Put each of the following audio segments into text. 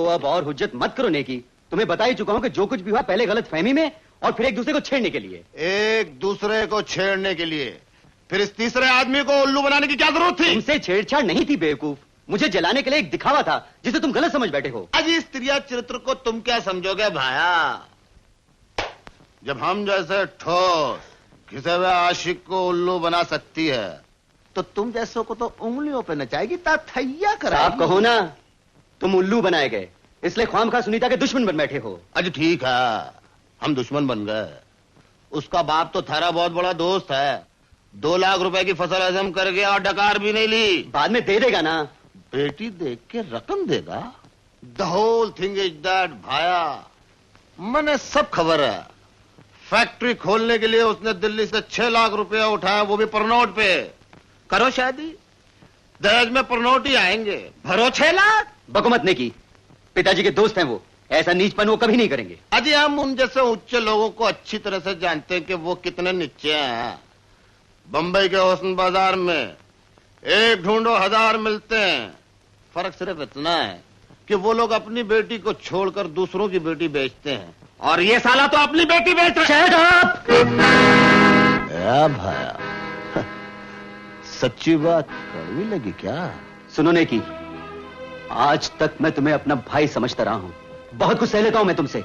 अब और हुज्जत मत करो नेकी। तुम्हें बता ही चुका हूं कि जो कुछ भी हुआ पहले गलत फहमी में और फिर एक दूसरे को छेड़ने के लिए। एक दूसरे को छेड़ने के लिए? फिर इस तीसरे आदमी को उल्लू बनाने की क्या जरूरत थी? तुमसे छेड़छाड़ नहीं थी बेवकूफ, मुझे जलाने के लिए एक दिखावा था जिसे तुम गलत समझ बैठे हो। अजी स्त्रिया चरित्र को तुम क्या समझोगे भाया? जब हम जैसे ठोस घिसे हुए आशिक को उल्लू बना सकती है तो तुम जैसों को तो उंगलियों पे नचाएगी, ताथैया कराएगी। आप कहो ना, तुम उल्लू बनाए गए इसलिए ख्वामखा सुनीता के दुश्मन बन बैठे हो। अजी ठीक है, हम दुश्मन बन गए। उसका बाप तो थारा बहुत बड़ा दोस्त है, 2 लाख रुपए की फसल हजम कर गया और डकार भी नहीं ली। बाद में दे देगा ना? बेटी देख के रकम देगा। The whole thing is that भाया, मैंने सब खबर है। फैक्ट्री खोलने के लिए उसने दिल्ली से 6 लाख रुपया उठाया, वो भी परनोट पे। करो शादी, दहेज में परनोट ही आएंगे, भरो 6 लाख। बकुमत ने की, पिताजी के दोस्त हैं वो, ऐसा नीचपन वो कभी नहीं करेंगे। अजी हम उन जैसे उच्च लोगों को अच्छी तरह से जानते हैं कि वो कितने नीचे हैं। बंबई के हुस्न बाजार में एक ढूंढो 1000 मिलते हैं। फर्क सिर्फ इतना है कि वो लोग अपनी बेटी को छोड़कर दूसरों की बेटी बेचते हैं और ये साला तो अपनी बेटी बेच रहा है। भाया, सच्ची बात कड़वी लगी क्या? सुनो नेकी, आज तक मैं तुम्हें अपना भाई समझता रहा हूं, बहुत कुछ सह लेता हूं मैं तुमसे।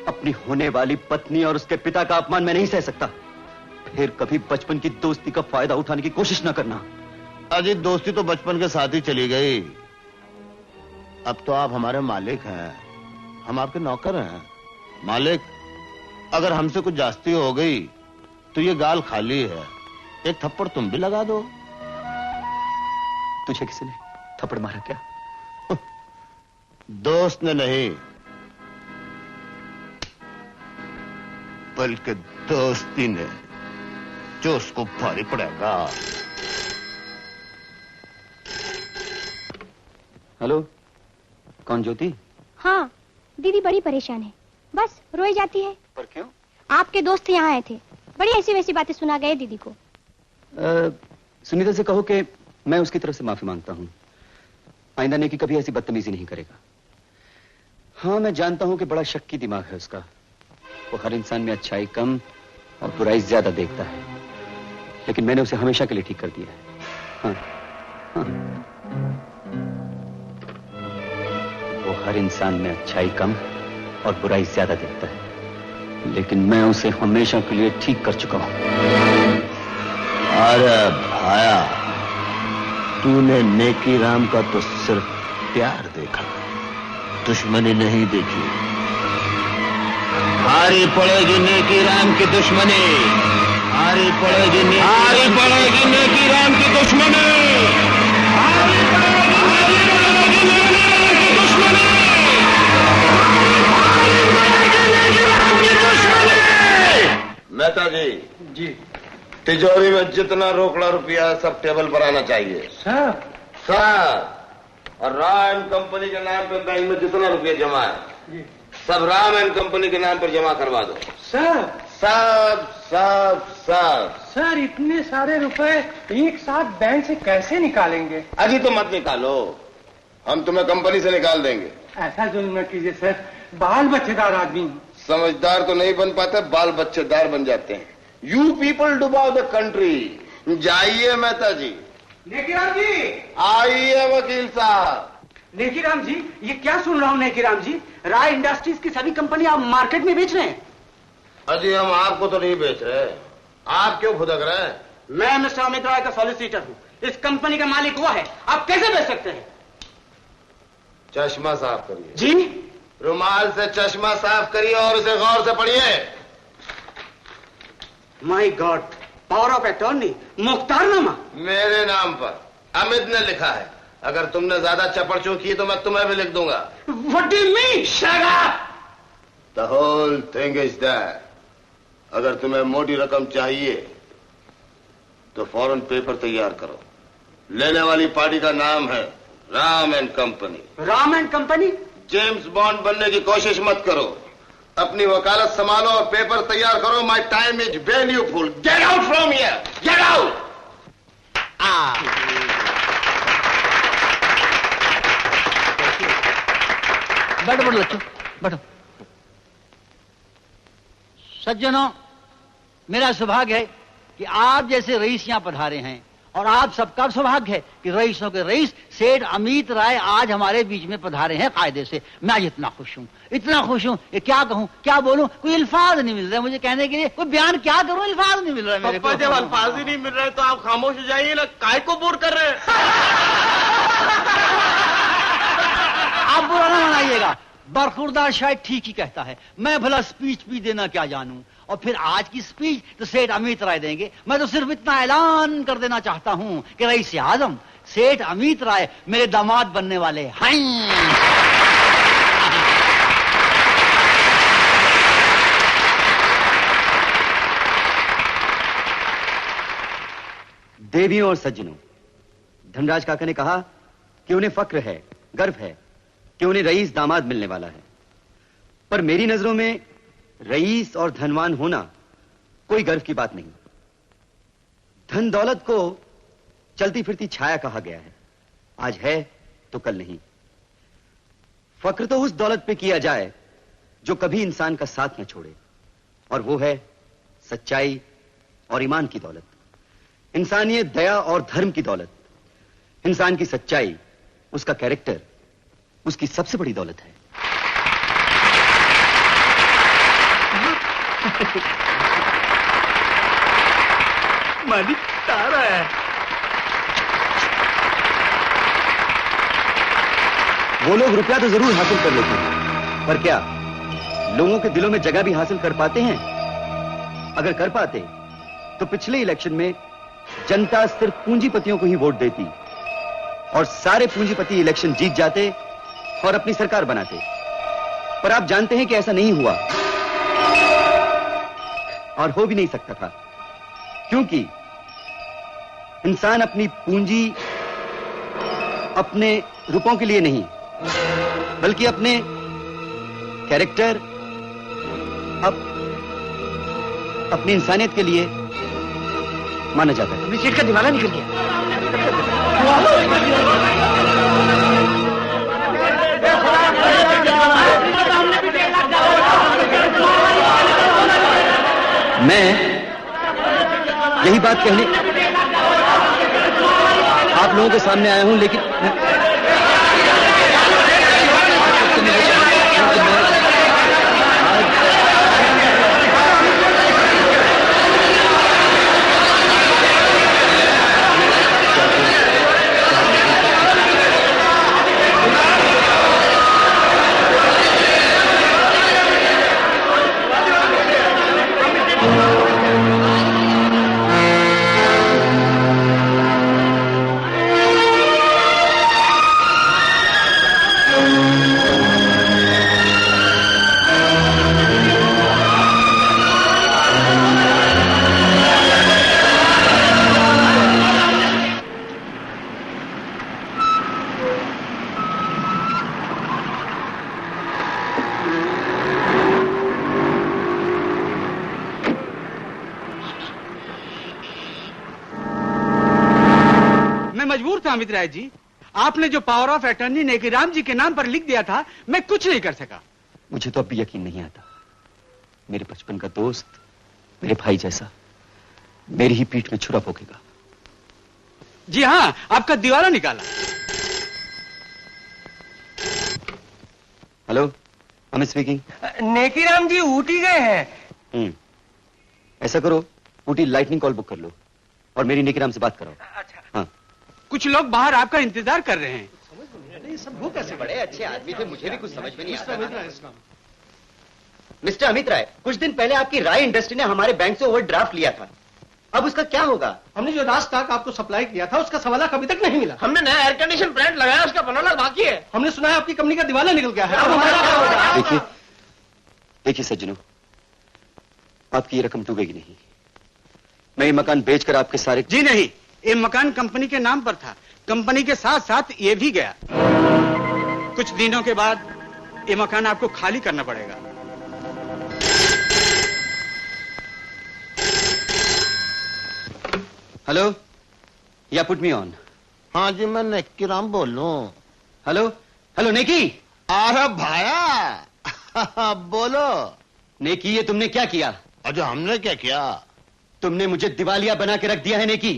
अपनी होने वाली पत्नी और उसके पिता का अपमान मैं नहीं सह सकता। फिर कभी बचपन की दोस्ती का फायदा उठाने की कोशिश न करना। अजी दोस्ती तो बचपन के साथ ही चली गई, अब तो आप हमारे मालिक हैं, हम आपके नौकर हैं। मालिक, अगर हमसे कुछ जास्ती हो गई तो ये गाल खाली है, एक थप्पड़ तुम भी लगा दो। तुझे किसी ने थप्पड़ मारा क्या? दोस्त ने नहीं, बल्कि दोस्ती ने, जो उसको भारी पड़ेगा। हेलो, कौन? ज्योति? हाँ, दीदी बड़ी परेशान है, बस रोई जाती है। पर क्यों? आपके दोस्त यहाँ आए थे, बड़ी ऐसी वैसी बातें सुना गए दीदी को। सुनीता से कहो कि मैं उसकी तरफ से माफी मांगता हूं, आइंदा नेकी कभी ऐसी बदतमीजी नहीं करेगा। हाँ, मैं जानता हूं कि बड़ा शक्की दिमाग है उसका, वो हर इंसान में अच्छाई कम और बुराई ज्यादा देखता है, लेकिन मैंने उसे हमेशा के लिए ठीक कर दिया है। हाँ, हाँ। वो हर इंसान में अच्छाई कम और बुराई ज्यादा देखता है, लेकिन मैं उसे हमेशा के लिए ठीक कर चुका हूं। अरे भाया, तूने नेकी राम का तो सिर्फ प्यार देखा, दुश्मनी नहीं देखी। भारी पड़ेगी नेकी राम की दुश्मनी, भारी पड़ेगी नेकी राम की दुश्मनी, भारी पड़ेगी नेकी राम की दुश्मनी। मेहता जी, तिजोरी में जितना रोकड़ा रुपया है सब टेबल पर आना चाहिए। सर? और राम एंड कंपनी के नाम पे बैंक में जितना रुपया जमा है सब राम एंड कंपनी के नाम पर जमा करवा दो। सर? सब सब सब। सर, इतने सारे रुपए एक साथ बैंक से कैसे निकालेंगे? अजी तो मत निकालो, हम तुम्हें कंपनी से निकाल देंगे। ऐसा जुल्म न कीजिए सर, बाल बच्चेदार आदमी। समझदार तो नहीं बन पाते, बाल बच्चेदार बन जाते हैं। यू पीपल डुबाओ द कंट्री। जाइए मेहता जी। नेकीराम जी, आइए वकील साहब। नेकीराम जी, ये क्या सुन रहा हूँ नेकीराम जी, राय इंडस्ट्रीज की सभी कंपनी आप मार्केट में बेच रहे हैं? अजी हम आपको तो नहीं बेच रहे, आप क्यों भुदक रहे हैं? मैं मिस्टर अमित राय का सॉलिसिटर हूँ, इस कंपनी का मालिक वो है, आप कैसे बेच सकते हैं? चश्मा साफ करिए। जी? रुमाल से चश्मा साफ करिए और उसे गौर से पढ़िए। My god, power of attorney, मुख्तारनामा मेरे नाम पर अमित ने लिखा है। अगर तुमने ज्यादा चपड़चू की तो मैं तुम्हें भी लिख दूंगा। What do you mean? Shut up. The whole thing is that अगर तुम्हें मोटी रकम चाहिए तो फौरन पेपर तैयार करो। लेने वाली पार्टी का नाम है Ram and company. Ram and company? James bond बनने की कोशिश मत करो, अपनी वकालत संभालो और पेपर तैयार करो। My time is valuable. Get out from here, get out. बैठो बैठो बच्चों, बैठो। सज्जनों, मेरा सौभाग्य है कि आप जैसे रईस यहां पधारे हैं, और आप सबका सौभाग्य है कि रईसों के रईस सेठ अमित राय आज हमारे बीच में पधारे हैं कायदे से। मैं आज इतना खुश हूं, इतना खुश हूं कि क्या कहूं, क्या बोलूं, कोई अल्फाज नहीं मिल रहे मुझे कहने के लिए, कोई बयान क्या करूं, अल्फाज नहीं मिल रहा मेरे को। जब अल्फाज ही नहीं मिल रहे तो आप खामोश हो जाइए ना, काय को बोर कर रहे हैं। आप बुरा ना मनाइएगा, बरखुरदार शायद ठीक ही कहता है, मैं भला स्पीच भी देना क्या जानूं, और फिर आज की स्पीच तो सेठ अमित राय देंगे। मैं तो सिर्फ इतना ऐलान कर देना चाहता हूं कि रईस आजम सेठ अमित राय मेरे दामाद बनने वाले हैं। देवियों और सज्जनों, धनराज काका ने कहा कि उन्हें फक्र है, गर्व है कि उन्हें रईस दामाद मिलने वाला है। पर मेरी नजरों में रईस और धनवान होना कोई गर्व की बात नहीं। धन दौलत को चलती फिरती छाया कहा गया है, आज है तो कल नहीं। फक्र तो उस दौलत पे किया जाए जो कभी इंसान का साथ न छोड़े, और वो है सच्चाई और ईमान की दौलत, इंसानियत, दया और धर्म की दौलत। इंसान की सच्चाई, उसका कैरेक्टर उसकी सबसे बड़ी दौलत है। मालिक तारा है। वो लोग रुपया तो जरूर हासिल कर लेते हैं, पर क्या लोगों के दिलों में जगह भी हासिल कर पाते हैं? अगर कर पाते तो पिछले इलेक्शन में जनता सिर्फ पूंजीपतियों को ही वोट देती और सारे पूंजीपति इलेक्शन जीत जाते और अपनी सरकार बनाते। पर आप जानते हैं कि ऐसा नहीं हुआ और हो भी नहीं सकता था, क्योंकि इंसान अपनी पूंजी अपने रुपयों के लिए नहीं, बल्कि अपने कैरेक्टर, अपनी इंसानियत के लिए माना जाता है। सीट का दिवाला निकल गया। मैं यही बात कहने आप लोगों के सामने आया हूं, लेकिन मजबूर था अमित राय जी। आपने जो पावर ऑफ अटर्नी नेकीराम जी के नाम पर लिख दिया था, मैं कुछ नहीं कर सका। मुझे तो अब भी यकीन नहीं आता, मेरे बचपन का दोस्त, मेरे भाई जैसा मेरी ही पीठ में छुरा भोंकेगा। जी हां, आपका दिवाला निकाला। Hello, Amit speaking. नेकीराम जी ऊटी गए हैं। ऐसा करो, ऊटी लाइटनिंग कॉल बुक कर लो और मेरी नेकीराम से बात कराओ। अच्छा। हाँ। कुछ लोग बाहर आपका इंतजार कर रहे हैं। ये सब वो कैसे बड़े अच्छे आदमी थे, मुझे भी कुछ समझ में नहीं आता। मिस्टर अमित राय, कुछ दिन पहले आपकी राय इंडस्ट्री ने हमारे बैंक से ओवरड्राफ्ट लिया था, अब उसका क्या होगा? हमने जो रात तक आपको सप्लाई किया था उसका 1.25 लाख अभी तक नहीं मिला। हमने नया एयर कंडीशन प्लांट लगाया, उसका 15 लाख बाकी है। हमने सुना है आपकी कंपनी का दिवाला निकल गया है, अब हमारा क्या होगा? देखिए देखिए सज्जनों, आपकी ये रकम डूबेगी नहीं। मैं ये मकान बेचकर आपके सारे। जी नहीं, ये मकान कंपनी के नाम पर था, कंपनी के साथ साथ ये भी गया। कुछ दिनों के बाद ये मकान आपको खाली करना पड़ेगा। हेलो, या पुट मी ऑन। हाँ जी, मैं नेकीराम बोल रहा हूँ। हेलो हेलो नेकी, अरे भाया बोलो। नेकी, ये तुमने क्या किया? अजय हमने क्या किया? तुमने मुझे दिवालिया बना के रख दिया है नेकी।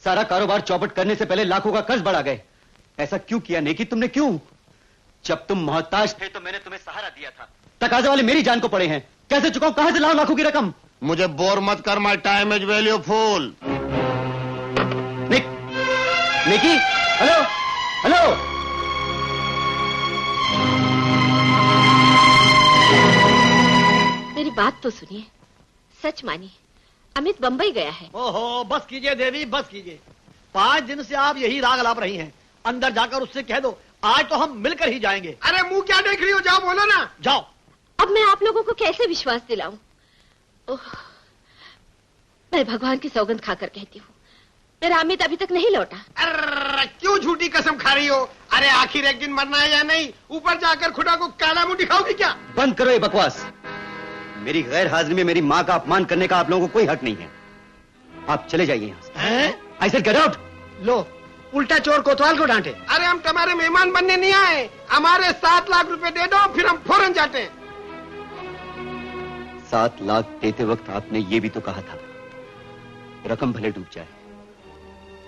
सारा कारोबार चौपट करने से पहले लाखों का कर्ज बढ़ा गए। ऐसा क्यों किया नेकी, तुमने क्यों? जब तुम मोहताज थे तो मैंने तुम्हें सहारा दिया था। तकाजे वाले मेरी जान को पड़े हैं, कैसे चुकाऊं? कहां से लाऊं लाखों की रकम? मुझे बोर मत कर, माय टाइम इज वैल्यूफुल। नेकी, हेलो हेलो। मेरी बात तो सुनिए, सच मानिए, अमित बंबई गया है। ओहो, बस कीजिए देवी, बस कीजिए। 5 दिन से आप यही राग अलाप रही हैं। अंदर जाकर उससे कह दो, आज तो हम मिलकर ही जाएंगे। अरे मुंह क्या देख रही हो, जाओ बोलो ना। जाओ। अब मैं आप लोगों को कैसे विश्वास दिलाऊं? ओह, मैं भगवान की सौगंध खाकर कहती हूँ, मेरा अमित अभी तक नहीं लौटा। अरे क्यों झूठी कसम खा रही हो? अरे आखिर एक दिन मरना है या नहीं? ऊपर जाकर खुदा को काला मुंह दिखाओगी क्या? बंद करो ये बकवास। मेरी गैर हाजिरी में मेरी माँ का अपमान करने का आप लोगों को कोई हक नहीं है। आप चले जाइए यहाँ से। I said get out। लो, उल्टा चोर कोतवाल को डांटे। अरे हम तुम्हारे मेहमान बनने नहीं आए, हमारे 7 लाख रुपए दे दो, फिर हम फौरन जाते हैं। 7 लाख देते वक्त आपने ये भी तो कहा था, रकम भले डूब जाए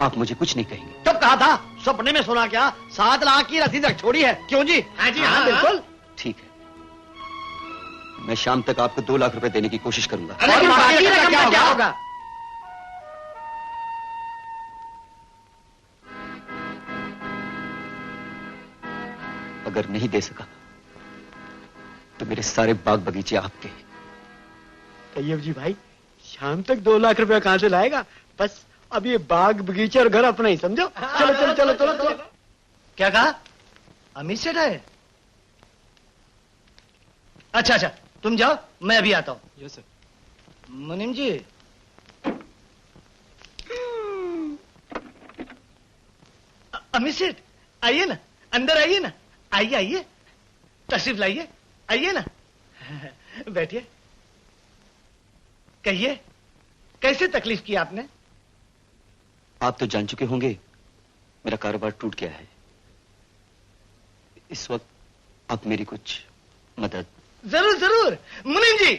आप मुझे कुछ नहीं कहेंगे। कब कहा था? सपने में सुना क्या? 7 लाख की रसीद रख छोड़ी है। क्यों जी? हाँ जी, हाँ बिल्कुल। ठीक है, मैं शाम तक आपको 2 लाख रुपए देने की कोशिश करूंगा। अरे और बाकी रकम का क्या होगा? अगर नहीं दे सका तो मेरे सारे बाग बगीचे आपके। तैयब जी भाई, शाम तक 2 लाख रुपया कहां से लाएगा? बस अब ये बाग बगीचे और घर अपना ही समझो। चलो चलो चलो चलो चलो। क्या कहा? अमित सेठ है? अच्छा अच्छा, तुम जाओ, मैं अभी आता हूँ। Yes sir. मुनीम जी, अमित सेठ आइए ना, अंदर आइए ना, आइए आइए, तशरीफ लाइए, आइए ना, बैठिए। कहिए, कैसे तकलीफ की आपने? आप तो जान चुके होंगे मेरा कारोबार टूट गया है। इस वक्त आप मेरी कुछ मदद। जरूर जरूर मुनीम जी,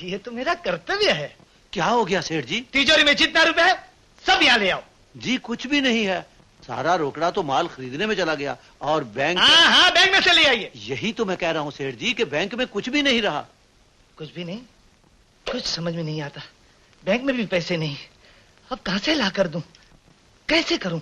ये तो मेरा कर्तव्य है। क्या हो गया सेठ जी? तिजोरी में जितना रुपए है सब यहाँ ले आओ। जी कुछ भी नहीं है, सारा रोकड़ा तो माल खरीदने में चला गया और बैंक। हाँ हाँ, बैंक में से ले आइए। यही तो मैं कह रहा हूँ सेठ जी कि बैंक में कुछ भी नहीं रहा। कुछ भी नहीं? कुछ समझ में नहीं आता। बैंक में भी पैसे नहीं, अब कहां से ला कर दूं? कैसे करूं?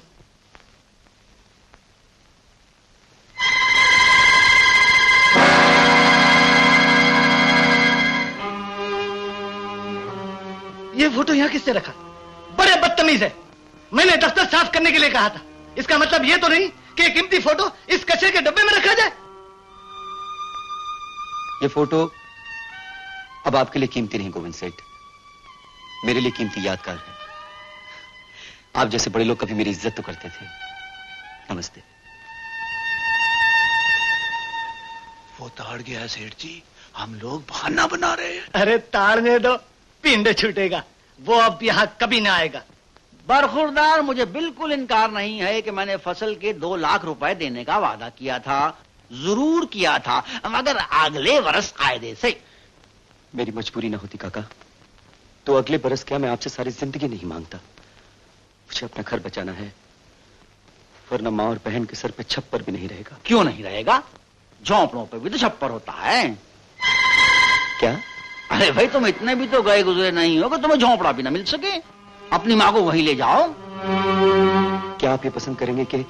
ये फोटो यहां किसने रखा? बड़े बदतमीज है। मैंने दफ्तर साफ करने के लिए कहा था। इसका मतलब ये तो नहीं कि एक कीमती फोटो इस कचरे के डब्बे में रखा जाए। ये फोटो अब आपके लिए कीमती नहीं गोविंद सेठ, मेरे लिए कीमती यादगार है। आप जैसे बड़े लोग कभी मेरी इज्जत तो करते थे। नमस्ते। वो ताड़ गया है सेठ जी, हम लोग बहाना बना रहे हैं। अरे ताड़ने दो, पिंड छूटेगा। वो अब यहां कभी ना आएगा। बरखुरदार, मुझे बिल्कुल इनकार नहीं है कि मैंने फसल के 2 लाख रुपए देने का वादा किया था, जरूर किया था, मगर अगले वर्ष कायदे से। मेरी मजबूरी ना होती काका तो अगले बरस क्या मैं आपसे सारी जिंदगी नहीं मांगता। मुझे अपना घर बचाना है, वरना माँ और बहन के सर पे छप्पर भी नहीं रहेगा। क्यों नहीं रहेगा? झोंपड़ों पे भी तो छप्पर होता है। क्या? अरे भाई, तुम इतने भी तो गए गुजरे नहीं हो कि तुम्हें झोंपड़ा भी ना मिल सके। अपनी माँ को वहीं ले जाओ। क्या आप ये पसंद करेंगे कि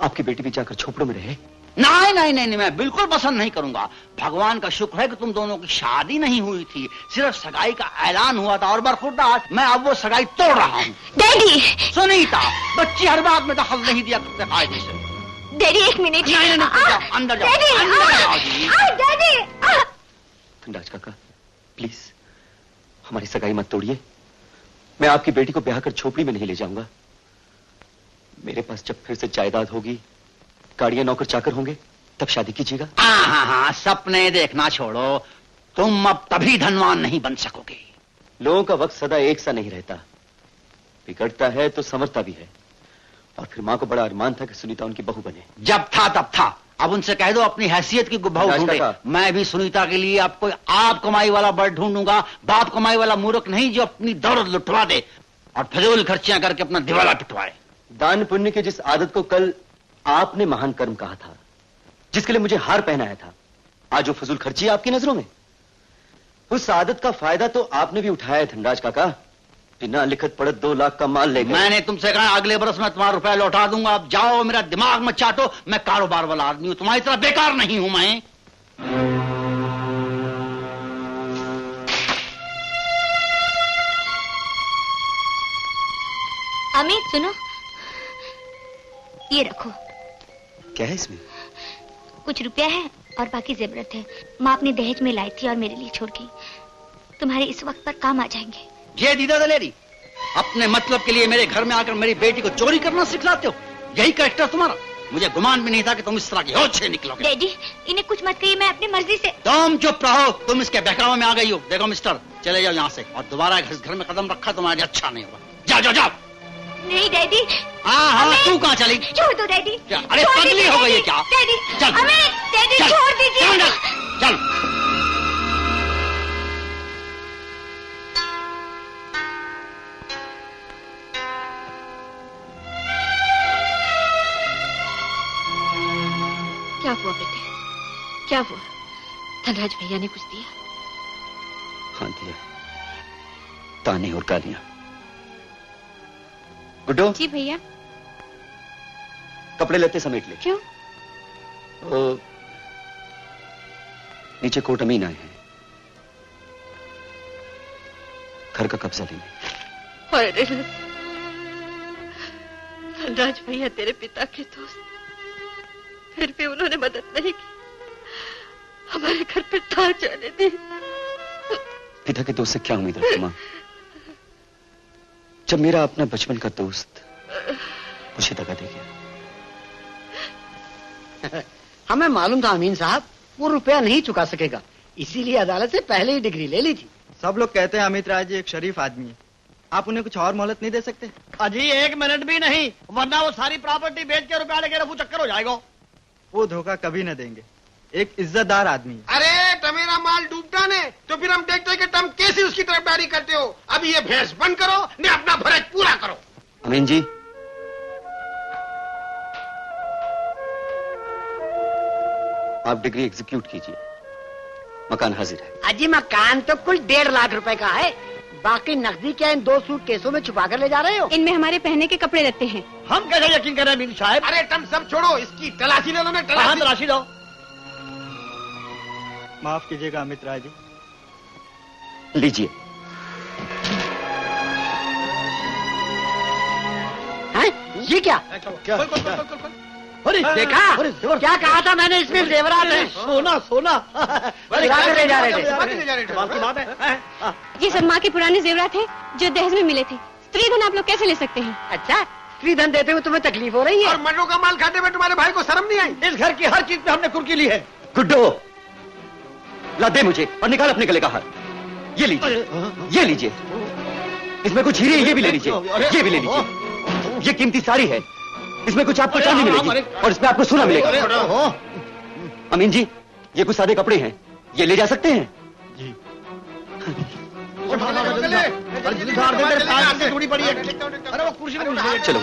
आपकी बेटी भी जाकर झोपड़ों में रहे? नहीं नहीं नहीं, मैं बिल्कुल पसंद नहीं करूंगा। भगवान का शुक्र है कि तुम दोनों की शादी नहीं हुई थी, सिर्फ सगाई का ऐलान हुआ था। और बरखुरदार, मैं अब वो सगाई तोड़ रहा हूँ। डैडी! सुनीता, बच्ची हर बात में दखल नहीं दिया करते कायदे से। डैडी, एक मिनट। नहीं, अंदर जाओ, डैडी! अंदर जाओ जी। डैडी! खंडाज काका, प्लीज हमारी सगाई मत तोड़िए। मैं आपकी बेटी को ब्याह कर झोपड़ी में नहीं ले जाऊंगा। मेरे पास जब फिर से जायदाद होगी, गाड़ियां, नौकर चाकर होंगे, तब शादी कीजिएगा। हाँ, सपने देखना छोड़ो। तुम अब तभी धनवान नहीं बन सकोगे। लोगों का वक्त सदा एक सा नहीं रहता, बिगड़ता है तो संवरता भी है। और फिर माँ को बड़ा अरमान था कि सुनीता उनकी बहू बने। जब था तब था, अब उनसे कह दो अपनी हैसियत की गुब्बाऊ राज ढूंढे। काका। मैं भी सुनीता के लिए आपको आप कमाई वाला बर्ड ढूंढूंगा, बाप कमाई वाला मूर्ख नहीं जो अपनी दौलत लुटवा दे और फजूल खर्चियां करके अपना दिवाला पिटवाए। दान पुण्य की जिस आदत को कल आपने महान कर्म कहा था, जिसके लिए मुझे हार पहनाया था, आज वो फजूल खर्ची है आपकी नजरों में। उस आदत का फायदा तो आपने भी उठाया है धनराज काका। बिना लिखत पढ़त 2 लाख का माल ले गए। मैंने तुमसे कहा अगले बरस मैं तुम्हारा रुपया लौटा दूंगा। अब जाओ, मेरा दिमाग मत चाटो। मैं कारोबार वाला आदमी हूं, तुम्हारी तरह बेकार नहीं हूं मैं। अमित सुनो, ये रखो। क्या है इसमें? कुछ रुपया है और बाकी जेवरत है। माँ अपने दहेज में लाई थी और मेरे लिए छोड़ गई। तुम्हारे इस वक्त पर काम आ जाएंगे। ये दीदा दलेरी, अपने मतलब के लिए मेरे घर में आकर मेरी बेटी को चोरी करना सिखलाते हो? यही कैरेक्टर तुम्हारा? मुझे गुमान भी नहीं था कि तुम इस तरह की होश से निकलोगे। डैडी, इन्हें कुछ मत कहिए, मैं अपनी मर्जी से। तुम चुप रहो, तुम इसके बहकावे में आ गई हो। देखो मिस्टर, चले जाओ यहाँ से और दोबारा इस घर में कदम रखा तुम्हारे लिए अच्छा नहीं होगा। जाओ जाओ जाओ। नहीं डैडी। हाँ, तू कहाँ चली? छोड़ दो डैडी। क्या? अरे पगली हो गई है क्या? डैडी, चल अमित, डैडी चल, छोड़ दीजिए। चल, चल। क्या हुआ बेटे, क्या हुआ? धनराज भैया ने कुछ दिया? हाँ दिया, ताने और गालियां। गुड्डो, जी भैया। कपड़े लेते समेट ले। क्यों? वो नीचे कोर्ट अमीन आए हैं, घर का कब्जा लेने। अरे धनराज भैया तेरे पिता के दोस्त, फिर भी उन्होंने मदद नहीं की, हमारे घर पे तार जाने दी। पिता के दोस्त से क्या उम्मीद रखती मां, जब मेरा अपना बचपन का दोस्त मुझे दगा दे गया। हमें मालूम था अमीन साहब वो रुपया नहीं चुका सकेगा, इसीलिए अदालत से पहले ही डिग्री ले ली थी। सब लोग कहते हैं अमित राय जी एक शरीफ आदमी है, आप उन्हें कुछ और मोहलत नहीं दे सकते? अजी 1 मिनट भी नहीं, वरना वो सारी प्रॉपर्टी बेच के रुपया लेके रफू चक्कर हो जाएगा। वो धोखा कभी न देंगे, एक इज्जतदार आदमी है। अरे टमेरा माल डूबता ने तो फिर हम देखते हैं कि तुम कैसे उसकी तरफदारी करते हो। अभी ये भैंस बंद करो, ने अपना फर्ज पूरा करो। अमीन जी, आप डिग्री एग्जीक्यूट कीजिए, मकान हाजिर है। अजी मकान तो कुल 1.5 लाख रुपए का है, बाकी नकदी क्या इन 2 सूट केसों में छुपा कर ले जा रहे हो? इनमें हमारे पहनने के कपड़े लगते हैं। हम कैसे यकीन करें अमीन साहब? अरे तुम सब छोड़ो, इसकी तलाशी ले लो ना। कहाँ तलाशी लो? माफ कीजिएगा अमित राय जी। लीजिए। हैं? ये क्या? अरे देखा क्या कहा था मैंने, इसमें जेवरात है। सोना सोना चुरा के ले जा रहे थे। की बात है। ये सब माँ के पुराने जेवरात हैं जो दहेज में मिले थे। स्त्री धन आप लोग कैसे ले सकते हैं? अच्छा, स्त्री धन देते हुए तुम्हें तकलीफ हो रही है? और मर्दों का माल खाते हुए तुम्हारे भाई को शर्म नहीं आई? इस घर की हर चीज पे हमने कुर्की ली है। गुड्डो, ला दे मुझे और निकाल अपने गले का हार। ये लीजिए, ये लीजिए, इसमें कुछ हीरे, ये भी ले लीजिए, ये भी ले लीजिए। ये कीमती साड़ी है, इसमें कुछ आपको चांदी मिलेगी और इसमें आपको सोना मिलेगा। अमीन जी, ये कुछ सादे कपड़े हैं, ये ले जा सकते हैं? जी। अरे वो कुर्सी में घुस गई। चलो।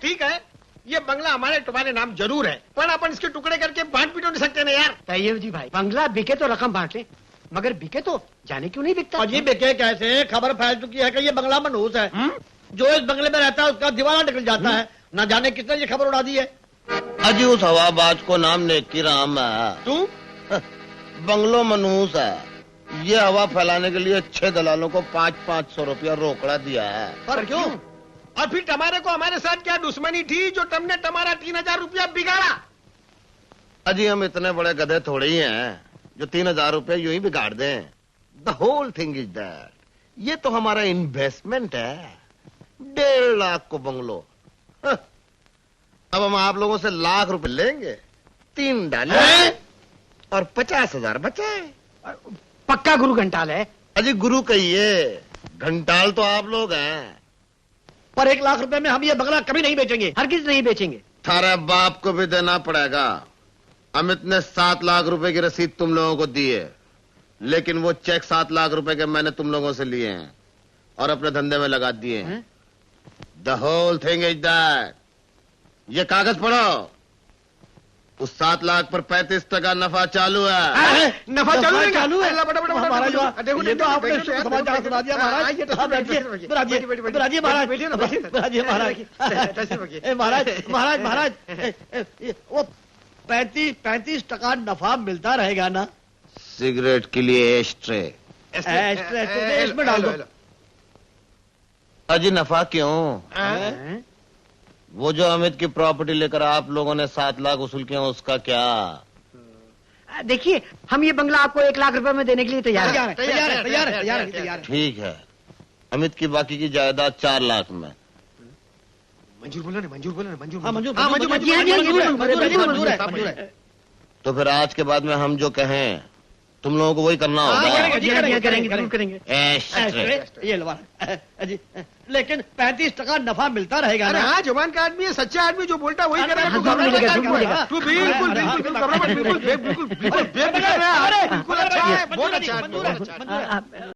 ठीक है, ये बंगला हमारे तुम्हारे नाम जरूर है, पर अपन इसके टुकड़े करके बांट भी तो नहीं सकते ना यार। तैयब जी भाई, बंगला बिके तो रकम बांट ले, मगर बिके तो जाने क्यों नहीं बिकता? अजी बिके कैसे? खबर फैल चुकी है कि ये बंगला मनहूस है। जो इस बंगले में रहता है उसका दीवाना निकल जाता है। न जाने किसने ये खबर उड़ा दी है। अजी उस हवाबाज को नाम नेकी राम है। तू बंगलो मनहूस है, ये हवा फैलाने के लिए 6 दलालों को 500 रुपया रोकड़ा दिया है। पर क्यों? और फिर टमारे को हमारे साथ क्या दुश्मनी थी जो तुमने टमारा 3000 रुपया बिगाड़ा? अजी हम इतने बड़े गधे थोड़े ही हैं जो 3000 रुपया यूं ही बिगाड़ दें। The whole thing is that ये तो हमारा इन्वेस्टमेंट है। 1.5 लाख को बंगलो अब हम आप लोगों से लाख रुपए लेंगे, 3 डाले और 50,000 बचाए। पक्का गुरु घंटाल है? अजी गुरु कहिए, घंटाल तो आप लोग हैं। पर 1 लाख रुपए में हम ये बंगला कभी नहीं बेचेंगे, हरगिज नहीं बेचेंगे। थारे बाप को भी देना पड़ेगा। अमित ने 7 लाख रुपए की रसीद तुम लोगों को दी है, लेकिन वो चेक 7 लाख रुपए के मैंने तुम लोगों से लिए हैं और अपने धंधे में लगा दिए हैं। The whole thing is that. ये कागज पढ़ो, उस 7 लाख पर 35% नफा चालू है। नफा चालू है? महाराज ये तो आपने समाचार सुना दिया महाराज। बैठिए महाराज वो 35% नफा मिलता रहेगा ना? सिगरेट के लिए एस्ट्रे इसमें डाल दो। अजी नफा क्यों? वो जो अमित की प्रॉपर्टी लेकर आप लोगों ने 7 लाख वसूल किया, उसका क्या? देखिए, हम ये बंगला आपको 1 लाख रुपए में देने के लिए तैयार है। ठीक है, अमित की बाकी की जायदाद 4 लाख में। मंजूर बोला ना? मंजूर। मंजूर है। तो फिर आज के बाद में हम जो कहें तुम लोगों को वही करना होगा। करेंगे। ये लो जी, लेकिन 35% नफा मिलता रहेगा ना? हाँ, जुबान का आदमी है, सच्चा आदमी, जो बोलता है वही करेगा। तू बिल्कुल अच्छा है, बहुत अच्छा आदमी।